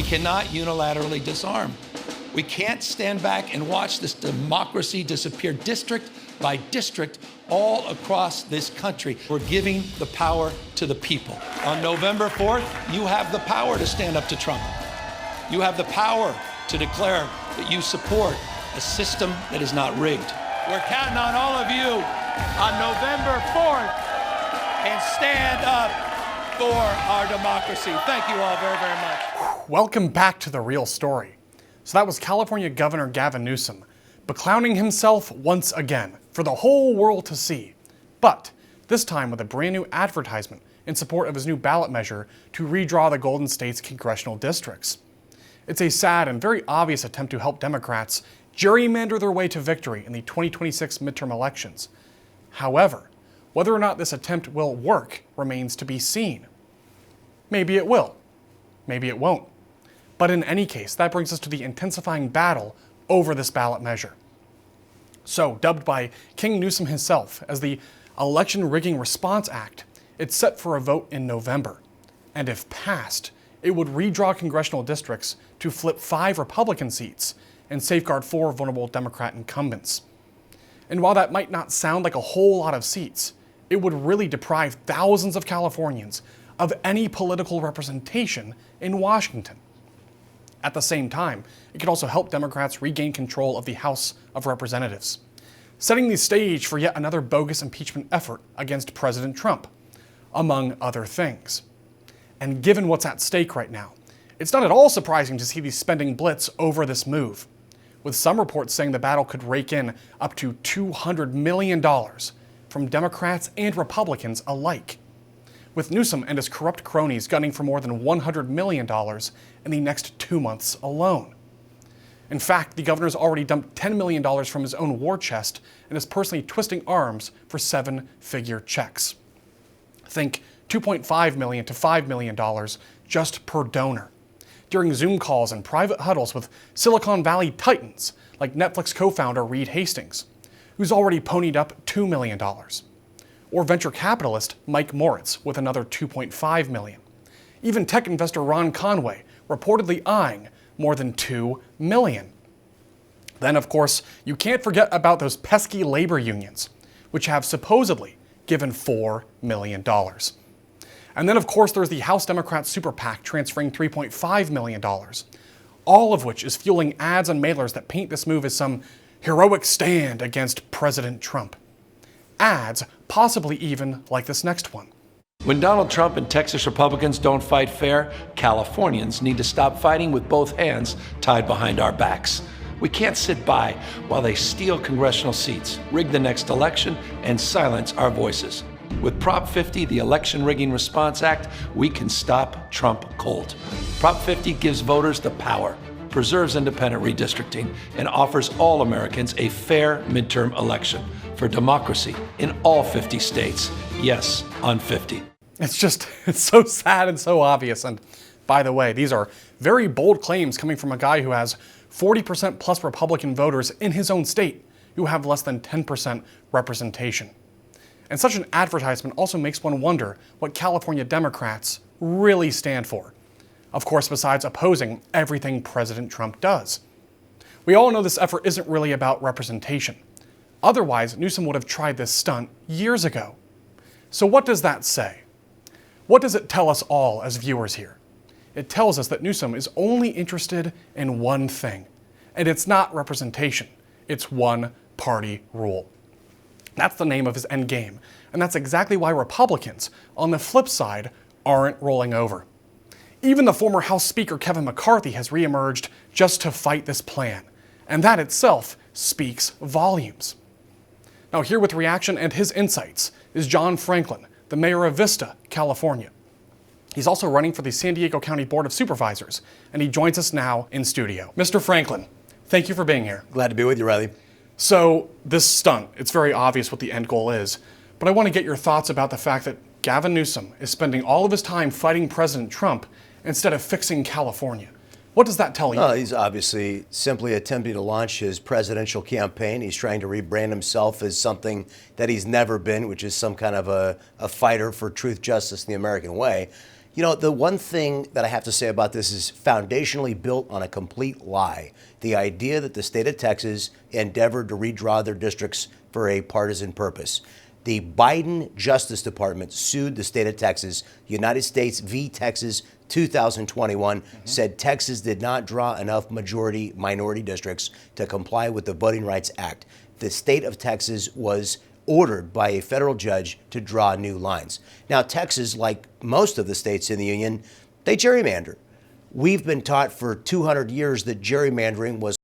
cannot unilaterally disarm. We can't stand back and watch this democracy disappear district by district all across this country. We're giving the power to the people. On November 4th, you have the power to stand up to Trump. You have the power to declare that you support a system that is not rigged. We're counting on all of you on November 4th and stand up for our democracy. Thank you all very, very much. Welcome back to The Real Story. So that was California Governor Gavin Newsom beclowning himself once again for the whole world to see, but this time with a brand new advertisement in support of his new ballot measure to redraw the Golden State's congressional districts. It's a sad and very obvious attempt to help Democrats gerrymander their way to victory in the 2026 midterm elections. However, whether or not this attempt will work remains to be seen. Maybe it will, maybe it won't. But in any case, that brings us to the intensifying battle over this ballot measure. So, dubbed by King Newsom himself as the Election Rigging Response Act, it's set for a vote in November. And if passed, it would redraw congressional districts to flip 5 Republican seats and safeguard 4 vulnerable Democrat incumbents. And while that might not sound like a whole lot of seats, it would really deprive thousands of Californians of any political representation in Washington. At the same time, it could also help Democrats regain control of the House of Representatives, setting the stage for yet another bogus impeachment effort against President Trump, among other things. And given what's at stake right now, it's not at all surprising to see the spending blitz over this move, with some reports saying the battle could rake in up to $200 million from Democrats and Republicans alike, with Newsom and his corrupt cronies gunning for more than $100 million in the next 2 months alone. In fact, the governor's already dumped $10 million from his own war chest and is personally twisting arms for 7-figure checks. Think $2.5 million to $5 million just per donor, during Zoom calls and private huddles with Silicon Valley titans like Netflix co-founder Reed Hastings, who's already ponied up $2 million, or venture capitalist Mike Moritz with another $2.5 million. Even tech investor Ron Conway reportedly eyeing more than $2 million. Then, of course, you can't forget about those pesky labor unions, which have supposedly given $4 million. And then, of course, there's the House Democrat Super PAC transferring $3.5 million, all of which is fueling ads and mailers that paint this move as some heroic stand against President Trump. Ads, possibly even like this next one. When Donald Trump and Texas Republicans don't fight fair, Californians need to stop fighting with both hands tied behind our backs. We can't sit by while they steal congressional seats, rig the next election, and silence our voices. With Prop 50, the Election Rigging Response Act, we can stop Trump cold. Prop 50 gives voters the power, preserves independent redistricting, and offers all Americans a fair midterm election for democracy in all 50 states. Yes, on 50. It's so sad and so obvious. And by the way, these are very bold claims coming from a guy who has 40% plus Republican voters in his own state who have less than 10% representation. And such an advertisement also makes one wonder what California Democrats really stand for. Of course, besides opposing everything President Trump does. We all know this effort isn't really about representation. Otherwise, Newsom would have tried this stunt years ago. So what does that say? What does it tell us all as viewers here? It tells us that Newsom is only interested in one thing, and it's not representation. It's one-party rule. That's the name of his end game, and that's exactly why Republicans, on the flip side, aren't rolling over. Even the former House Speaker Kevin McCarthy has reemerged just to fight this plan, and that itself speaks volumes. Now, here with reaction and his insights is John Franklin, the mayor of Vista, California. He's also running for the San Diego County Board of Supervisors, and he joins us now in studio. Mr. Franklin, thank you for being here. Glad to be with you, Riley. So, this stunt, it's very obvious what the end goal is, but I want to get your thoughts about the fact that Gavin Newsom is spending all of his time fighting President Trump instead of fixing California. What does that tell you? He's obviously simply attempting to launch his presidential campaign. He's trying to rebrand himself as something that he's never been, which is some kind of a fighter for truth, justice, and the American way. You know, the one thing that I have to say about this is foundationally built on a complete lie. The idea that the state of Texas endeavored to redraw their districts for a partisan purpose. The Biden Justice Department sued the state of Texas. United States v. Texas 2021 said Texas did not draw enough majority minority districts to comply with the Voting Rights Act. The state of Texas was ordered by a federal judge to draw new lines. Now, Texas, like most of the states in the union, they gerrymander. We've been taught for 200 years that gerrymandering was